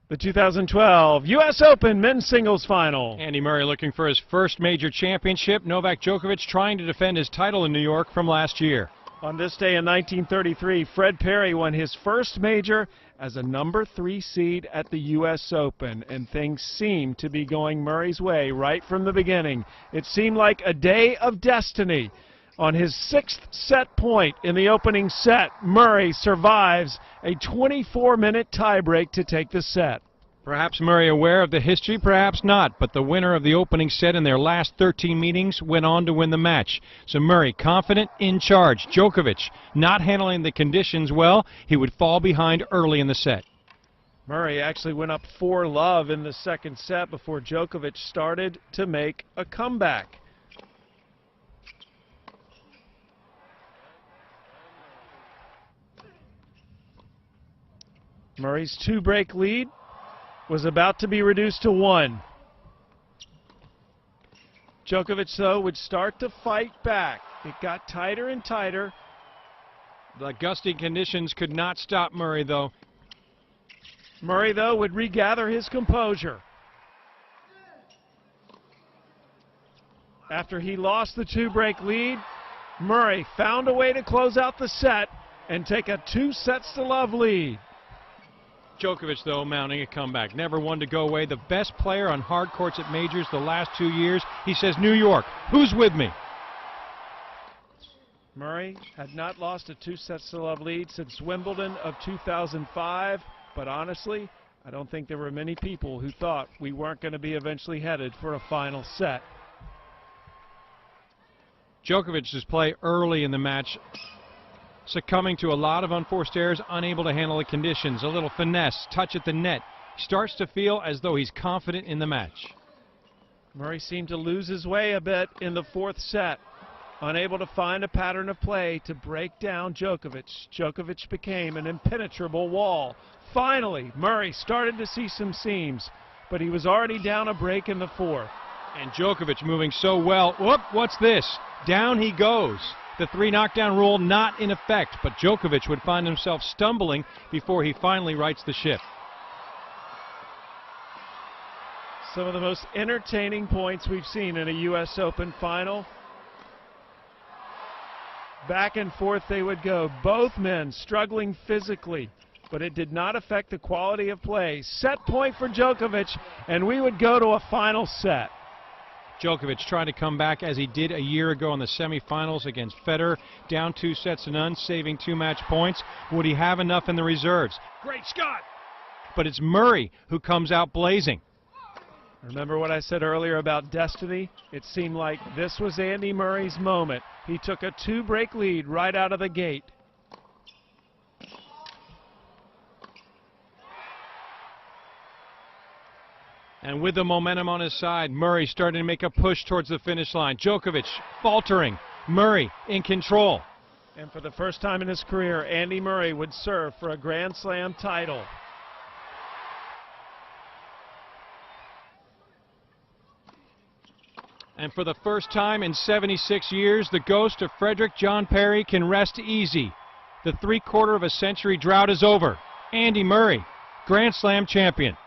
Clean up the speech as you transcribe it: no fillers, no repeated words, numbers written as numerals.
The 2012 U.S. Open men's singles final. Andy Murray looking for his first major championship. Novak Djokovic trying to defend his title in New York from last year. On this day in 1933, Fred Perry won his first major as a number 3 seed at the U.S. Open, and things seemed to be going Murray's way right from the beginning. It seemed like a day of destiny. On his 6th set point in the opening set, Murray survives a 24-minute tiebreak to take the set. Perhaps Murray aware of the history, perhaps not, but the winner of the opening set in their last 13 meetings went on to win the match. So Murray confident, in charge. Djokovic not handling the conditions well. He would fall behind early in the set. Murray actually went up 4-love in the second set before Djokovic started to make a comeback. Murray's 2-break lead was about to be reduced to 1. Djokovic, though, would start to fight back. It got tighter and tighter. The gusty conditions could not stop Murray, though. Murray, though, would regather his composure. After he lost the 2-break lead, Murray found a way to close out the set and take a 2-sets-to-love lead. Djokovic, though, mounting a comeback. Never one to go away. The best player on hard courts at majors the last 2 years. He says, New York, who's with me? Murray had not lost a 2-sets-to-love lead since Wimbledon of 2005. But honestly, I don't think there were many people who thought we weren't going to be eventually headed for a final set. Djokovic's play early in the match, succumbing to a lot of unforced errors, unable to handle the conditions. A little finesse, touch at the net. Starts to feel as though he's confident in the match. Murray seemed to lose his way a bit in the 4th set, unable to find a pattern of play to break down Djokovic. Djokovic became an impenetrable wall. Finally, Murray started to see some seams, but he was already down a break in the 4th. And Djokovic moving so well. Whoop, what's this? Down he goes. The 3 knockdown rule not in effect, but Djokovic would find himself stumbling before he finally rights the ship. Some of the most entertaining points we've seen in a U.S. Open final. Back and forth they would go, both men struggling physically, but it did not affect the quality of play. Set point for Djokovic, and we would go to a final set. Djokovic trying to come back as he did a year ago in the semifinals against Federer, down 2-0, saving 2 match points. Would he have enough in the reserves? Great shot! But it's Murray who comes out blazing. Remember what I said earlier about destiny? It seemed like this was Andy Murray's moment. He took a 2-break lead right out of the gate. And with the momentum on his side, Murray starting to make a push towards the finish line. Djokovic faltering. Murray in control. And for the first time in his career, Andy Murray would serve for a Grand Slam title. And for the first time in 76 years, the ghost of Frederick John Perry can rest easy. The 3/4 of a century drought is over. Andy Murray, Grand Slam champion.